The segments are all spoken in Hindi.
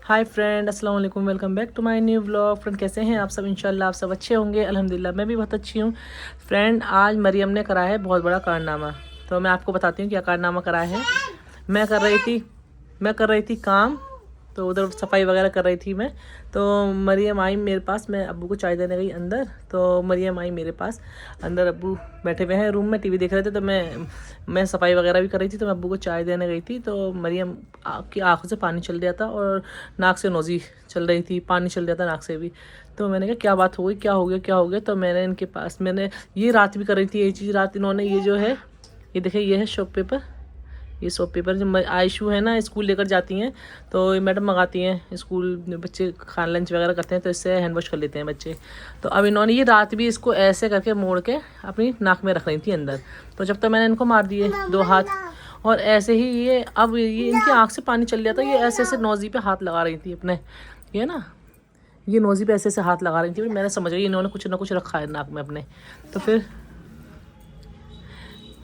हाय फ्रेंड, अस्सलाम वालेकुम। Welcome back to my new vlog. Friend, कैसे हैं आप सब? इंशाल्लाह आप सब अच्छे होंगे। अल्हम्दुलिल्लाह मैं भी बहुत अच्छी हूँ। फ्रेंड, आज मरियम ने करा है बहुत बड़ा कारनामा। तो मैं आपको बताती हूँ क्या कारनामा करा है। मैं कर रही थी मैं कर रही थी काम, तो उधर सफाई वगैरह कर रही थी मैं। तो मरियम आई मेरे पास, मैं अब्बू को चाय देने गई अंदर। तो मरियम आई मेरे पास अंदर, अब्बू बैठे हुए हैं रूम में टीवी देख रहे थे। तो मैं सफाई वगैरह भी कर रही थी, तो मैं अब्बू को चाय देने गई थी। तो मरियम की आंखों से पानी चल रहा था और नाक से नोज़ी चल रही थी, पानी चल रहा था नाक से भी। तो मैंने कहा क्या बात हो गई, क्या हो गया, क्या हो गया? तो मैंने ये रात भी कर रही थी ये चीज़। रात इन्होंने ये जो है, ये देखिए, ये है शॉप पेपर। ये सॉप पेपर जो आयशू है ना, स्कूल लेकर जाती हैं तो ये मैडम मंगाती हैं, स्कूल बच्चे खाना लंच वगैरह करते हैं तो इससे हैंड वॉश कर लेते हैं बच्चे। तो अब इन्होंने ये रात भी इसको ऐसे करके मोड़ के अपनी नाक में रख रही थी अंदर। तो जब तक मैंने इनको मार दिए 2 हाथ, और ऐसे ही ये इनकी आँख से पानी चल गया था। ये ऐसे ऐसे नोज़ी पे हाथ लगा रही थी अपने, ये ना, ये नोज़ी पे ऐसे ऐसे हाथ लगा रही थी। मैंने समझ गई इन्होंने कुछ ना कुछ रखा है नाक में अपने। तो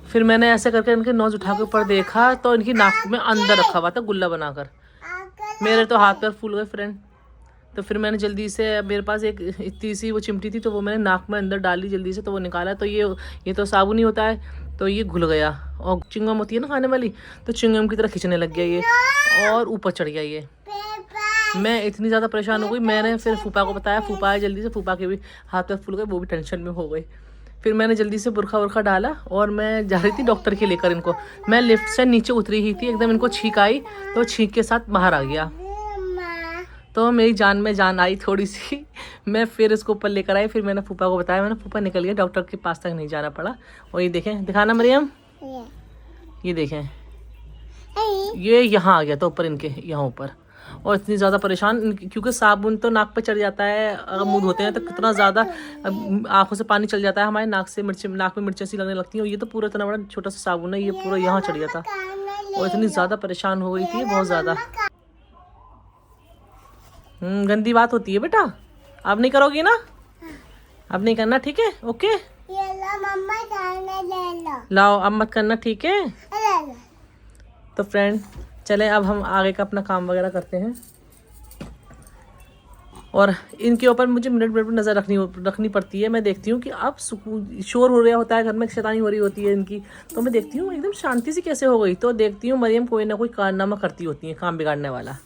फिर मैंने ऐसे करके इनके नोज उठा के ऊपर देखा तो इनकी नाक में अंदर रखा हुआ था गुल्ला बनाकर। मेरे तो हाथ पैर फूल गए फ्रेंड। तो फिर मैंने जल्दी से, मेरे पास एक इतनी सी वो चिमटी थी, तो वो मैंने नाक में अंदर डाली जल्दी से। तो वो निकाला तो ये तो साबुन ही होता है, तो ये घुल गया। और चिंगम होती है ना खाने वाली, तो चिंगम की तरह खींचने लग गया ये, और ऊपर चढ़ गया ये। मैं इतनी ज़्यादा परेशान हो गई। मैंने फिर फूफा को बताया, फूफा आए जल्दी से, फूफा के भी हाथ पैर फूल गए, वो भी टेंशन में हो गई। फिर मैंने जल्दी से बुरखा वुरखा डाला और मैं जा रही थी डॉक्टर के लेकर इनको। मैं लिफ्ट से नीचे उतरी ही थी, एकदम इनको छींक आई, तो छींक के साथ बाहर आ गया। तो मेरी जान में जान आई थोड़ी सी। मैं फिर इसको ऊपर लेकर आई। फिर मैंने फूफा को बताया, मैंने फूफा निकल गया, डॉक्टर के पास तक नहीं जाना पड़ा। और ये देखें, दिखाना मरियम, ये देखें, ये यहाँ आ गया था ऊपर, इनके यहाँ ऊपर। और इतनी ज़्यादा परेशान, क्योंकि साबुन तो नाक पे चढ़ जाता है, अगर मुंह धोते हैं तो कितना ज़्यादा आंखों से पानी चल जाता है हमारे नाक से, नाक में मिर्चें सी लगने लगती हैं। और ये तो पूरा इतना बड़ा छोटा सा साबुन है, ये पूरा यहाँ चढ़ गया था। और इतनी ज़्यादा परेशान हो गई थी, बहुत ज़्यादा। गंदी बात होती है बेटा, अब नहीं करोगी ना? अब नहीं करना, ठीक है? ओके, लाओ, अब मत करना, ठीक है? तो फ्रेंड, चले अब हम आगे का अपना काम वगैरह करते हैं। और इनके ऊपर मुझे मिनट मिनट पर नज़र रखनी पड़ती है। मैं देखती हूँ कि अब सुकून, शोर हो रहा होता है घर में, शैतानी हो रही होती है इनकी। तो मैं देखती हूँ एकदम शांति से कैसे हो गई। तो देखती हूँ मरियम कोई ना कोई कारनामा करती होती है, काम बिगाड़ने वाला।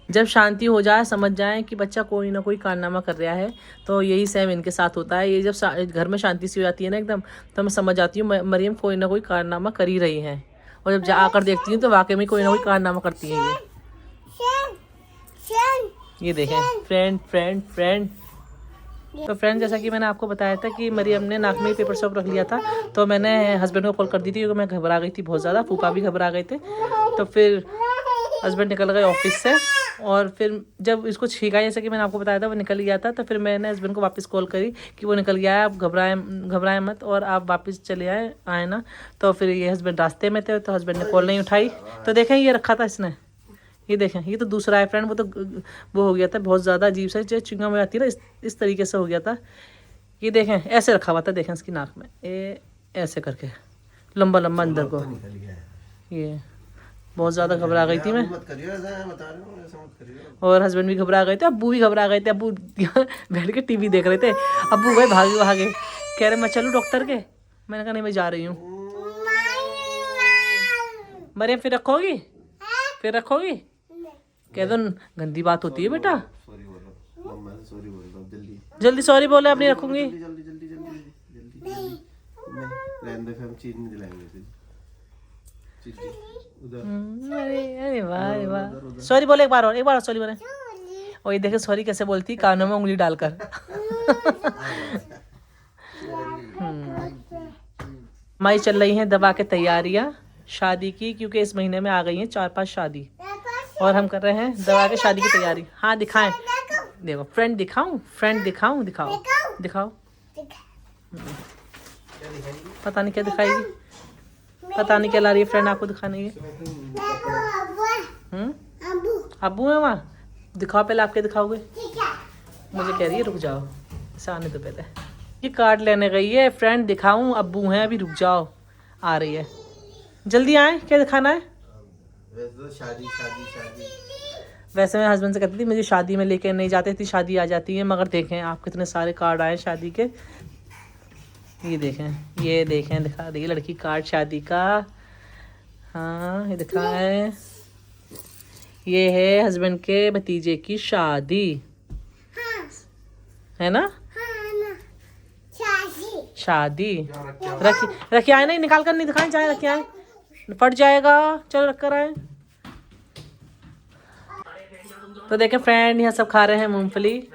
जब शांति हो जाए, समझ जाए कि बच्चा कोई ना कोई कारनामा कर रहा है, तो यही सेम इनके साथ होता है। ये जब घर में शांति सी हो जाती है ना एकदम, तो मैं समझ जाती हूँ मरियम कोई ना कोई कारनामा कर ही रही है। और जब जाकर देखती हूँ तो वाकई में कोई ना कोई कारनामा करती है ये देखें फ्रेंड फ्रेंड फ्रेंड। तो फ्रेंड, जैसा कि मैंने आपको बताया था कि मरियम ने नाक में ही पेपर सॉप रख लिया था। तो मैंने हस्बैंड को कॉल कर दी थी, क्योंकि मैं घबरा गई थी बहुत ज़्यादा, फूफा भी घबरा गए थे। तो फिर हस्बैंड निकल गए ऑफिस से। और फिर जब इसको छींका, जैसे कि मैंने आपको बताया था, वो निकल गया था। तो फिर मैंने हस्बैंड को वापस कॉल करी कि वो निकल गया है, आप घबराएं मत और आप वापस चले आए ना। तो फिर ये हस्बैंड रास्ते में थे, तो हस्बैंड ने कॉल नहीं उठाई। तो देखें, ये रखा था इसने, ये देखें, ये तो दूसरा है फ्रेंड। वो हो गया था बहुत ज़्यादा अजीब सा, जो चिंगम में आती है ना, इस तरीके से हो गया था। ये देखें, ऐसे रखा हुआ था, देखें इसकी नाक में, ये ऐसे करके लंबा लंबा अंदर को। ये बहुत ज़्यादा घबरा गई थी मैं, और हस्बैंड भी घबरा गए थे, अब्बू भी घबरा गए थे। अब्बू बैठ के टीवी देख रहे थे। अब्बू गए भागे भागे, कह रहे मैं चलूँ डॉक्टर के। मैंने कहा नहीं, मैं जा रही हूँ। मरियम, फिर रखोगी? फिर रखोगी? कह दो, गंदी बात होती है बेटा। जल्दी सॉरी बोले, अब नहीं रखूंगी। अरे वाह वाह, सॉरी बोले, एक बार सॉरी बोले। और ये देखे सॉरी कैसे बोलती, कानों में उंगली डालकर। हमारी चल रही हैं दबा के तैयारियां शादी की, क्योंकि इस महीने में आ गई हैं 4-5 शादी, और हम कर रहे हैं दबा के शादी की तैयारी। हाँ दिखाएं, देखो फ्रेंड, दिखाऊं फ्रेंड, दिखाऊं, दिखाओ। पता नहीं क्या दिखाएगी, पता नहीं क्या ला रही है फ्रेंड आपको दिखाने की। अब्बू है वहाँ, दिखाओ पहले, आपके दिखाओगे? मुझे कह रही है रुक जाओ, इसे आने दो पहले। ये कार्ड लेने गई है फ्रेंड, दिखाऊं? अब्बू हैं, अभी रुक जाओ, आ रही है, जल्दी आए, क्या दिखाना है? वैसे तो शादी शादी शादी। वैसे मैं हस्बैंड से कहती थी मुझे शादी में लेके नहीं जाते थे, शादी आ जाती है, मगर देखें आप कितने सारे कार्ड आए शादी के। ये देखें, ये देखें, दिखा रही है लड़की कार्ड शादी का। हाँ ये दिखा है, ये है हस्बैंड के भतीजे की शादी, है ना? शादी रखी रखी आए, नहीं निकाल कर नहीं दिखाएं, चाहे रखी आए, फट जाएगा। चलो रख कर आए। तो देखें फ्रेंड, यहाँ सब खा रहे हैं मूंगफली,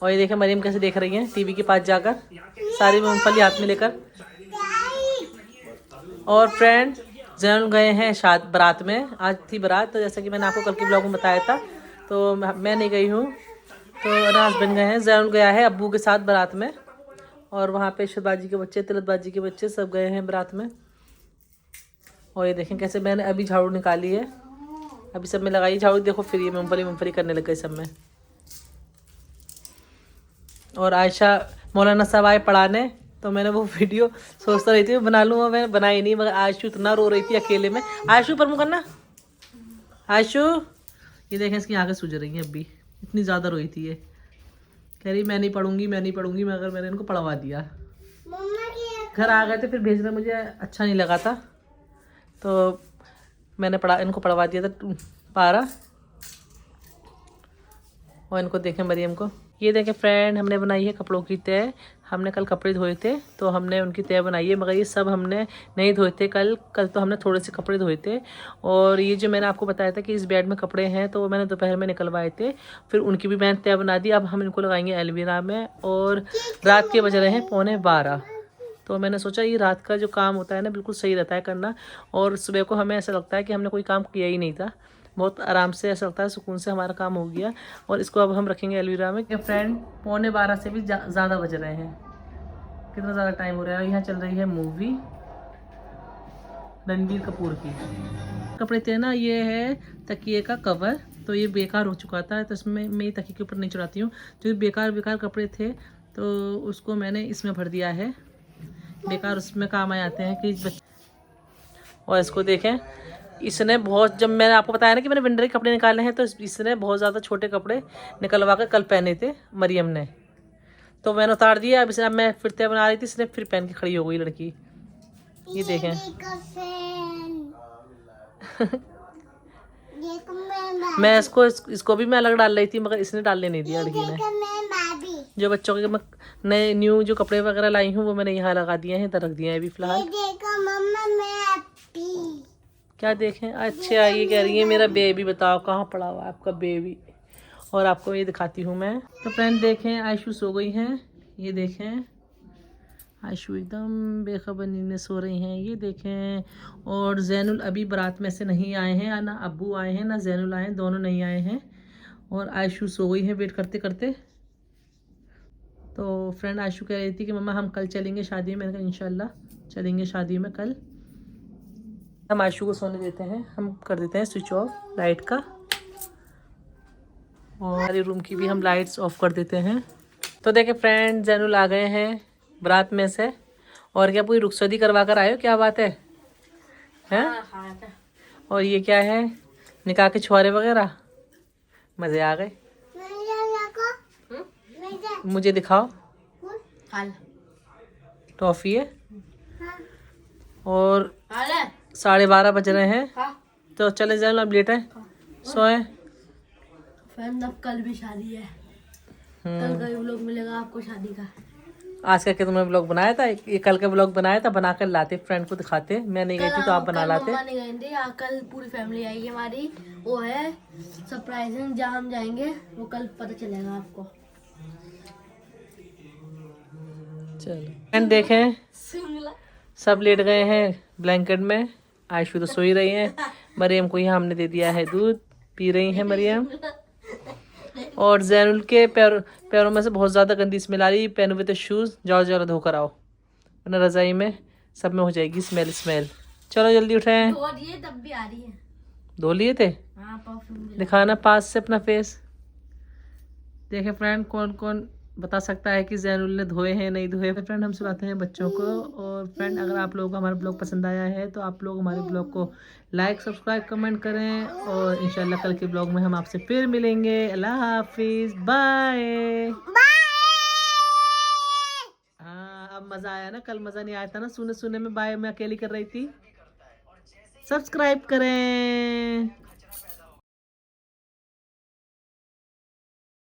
और ये देखें मरीम कैसे देख रही है टीवी के पास जाकर, सारी मूंगफली हाथ में लेकर। और फ्रेंड जैन गए हैं बारात में, आज थी बारात, तो जैसा कि मैंने आपको कल के ब्लॉग में बताया था, तो मैं नहीं गई हूँ, तो ना हस्बैंड गए हैं। जैन गया है अब्बू के साथ बारात में, और वहाँ पे शहबाजी के बच्चे, तिलतबाजी के बच्चे सब गए हैं बारात में। और ये देखें कैसे मैंने अभी झाड़ू निकाली है, अभी सब में लगाई झाड़ू, देखो फिर ये मूंगफली करने लग गए सब में। और आयशा मौलाना साहब आए पढ़ाने, तो मैंने वो वीडियो सोचता रही थी बना लूँ, और मैंने बनाई नहीं, मगर आयशु इतना रो रही थी अकेले में। आयशु पर मुँह करना, आयशु ये देखें इसकी आंखें सूज रही हैं, अभी इतनी ज़्यादा रोई थी ये, कह रही मैं नहीं पढ़ूंगी, मैं नहीं पढ़ूंगी, मगर मैंने इनको पढ़वा दिया। घर आ गए थे, फिर भेजना मुझे अच्छा नहीं लगा था, तो मैंने इनको पढ़वा दिया था पारा। और इनको देखें मरियम को, ये देखें फ्रेंड हमने बनाई है कपड़ों की तय। हमने कल कपड़े धोए थे, तो हमने उनकी तय बनाई है, मगर ये सब हमने नहीं धोए थे कल तो हमने थोड़े से कपड़े धोए थे। और ये जो मैंने आपको बताया था कि इस बेड में कपड़े हैं, तो वो मैंने दोपहर में निकलवाए थे, फिर उनकी भी मैंने तय बना दी। अब हम इनको लगाएंगे एलवीरा में, और रात के बज रहे हैं 11:15, तो मैंने सोचा ये रात का जो काम होता है ना बिल्कुल सही रहता है करना, और सुबह को हमें ऐसा लगता है कि हमने कोई काम किया ही नहीं था, बहुत आराम से ऐसा लगता है, सुकून से हमारा काम हो गया। और इसको अब हम रखेंगे एलवीरा में। फ्रेंड 11:15 से भी ज़्यादा बज रहे हैं, कितना ज़्यादा टाइम हो रहा है। यहाँ चल रही है मूवी रणबीर कपूर की। कपड़े थे ना, ये है तकिए का कवर, तो ये बेकार हो चुका था, तो इसमें मैं ये तकिए के ऊपर नहीं चढ़ाती हूँ, जो बेकार कपड़े थे तो उसको मैंने इसमें भर दिया है, बेकार उसमें काम आ जाते हैं कि बच्चे। और इसको देखें, इसने बहुत, जब मैंने आपको बताया ना कि मैंने विंटर के कपड़े निकाले हैं, तो इसने बहुत ज़्यादा छोटे कपड़े निकलवा कर कल पहने थे मरियम ने, तो मैंने उतार दिया। अब मैं फिर तय बना रही थी, इसने फिर पहन के खड़ी हो गई लड़की। ये देखें मैं इसको भी मैं अलग डाल रही थी, मगर इसने डालने नहीं दिया लड़की ने। जो बच्चों के मैं नए न्यू जो कपड़े वगैरह लाई हूँ, वो मैंने यहाँ लगा दिए हैं, इधर रख दिए हैं अभी फिलहाल। क्या देखें, अच्छा ये कह रही है मेरा बेबी, बताओ कहाँ पड़ा हुआ है आपका बेबी। और आपको ये दिखाती हूँ मैं। तो फ्रेंड देखें आयशु सो गई हैं, ये देखें आयशु एकदम बेखबर नींद में सो रही हैं, ये देखें। और जैनुल अभी बारात में से नहीं आए हैं, ना अब्बू आए हैं ना जैनुल आए हैं, दोनों नहीं आए हैं, और आयशु सो गई है वेट करते करते। तो फ्रेंड आयशु कह रही थी कि मम्मा हम कल चलेंगे शादी में, मैंने कहा इंशाल्लाह चलेंगे शादी में कल। हम आयशु को सोने देते हैं, हम कर देते हैं स्विच ऑफ लाइट का, और हमारे रूम की भी हम लाइट्स ऑफ कर देते हैं। तो देखें फ्रेंड जैनुल आ गए हैं बारात में से, और क्या पूरी रुखसती करवा कर आए हो, क्या बात है हैं? और ये क्या है, निकाह के छुआरे वगैरह, मज़े आ गए। मुझे दिखाओ, टॉफ़ी है, और 12:30 बज रहे हैं, तो चले जाओ अब लेट है, सोए। अब कल भी शादी है, कल का व्लॉग मिलेगा आपको शादी का। आज का तुमने व्लॉग बनाया था, ये कल का व्लॉग बनाया था, बनाकर लाते फ्रेंड को दिखाते। मैं नहीं गई थी तो आप बना लाते। नहीं गए थे, कल पूरी फैमिली आएगी हमारी, वो है सरप्राइजिंग, जहाँ हम जाएंगे वो कल पता चलेगा आपको। चलो फ्रेंड देखें सब लेट गए हैं ब्लैंकेट में, आयशु तो सो ही रही है, मरियम को यहाँ हमने दे दिया है दूध, पी रही है मरियम। और जैनुल के पैरों में से बहुत ज़्यादा गंदी स्मेल आ रही, पहने हुए थे शूज़, जाओ जरा धोकर आओ, वरना रज़ाई में सब में हो जाएगी स्मेल। चलो जल्दी उठें। तब भी आ रही है, धो लिए थे, दिखाना पास से अपना फेस। देखे फ्रेंड कौन कौन बता सकता है कि जैनुल ने धोए हैं नहीं धोए। फ्रेंड हम सुलाते हैं बच्चों को। और फ्रेंड अगर आप लोगों को हमारा ब्लॉग पसंद आया है तो आप लोग हमारे ब्लॉग को लाइक सब्सक्राइब कमेंट करें। और इंशाल्लाह कल के ब्लॉग में हम आपसे फिर मिलेंगे। अल्लाह हाफिज़, बाय। हाँ अब मज़ा आया ना, कल मज़ा नहीं आया था ना सुने सुने में। बाय मैं अकेली कर रही थी। सब्सक्राइब करें।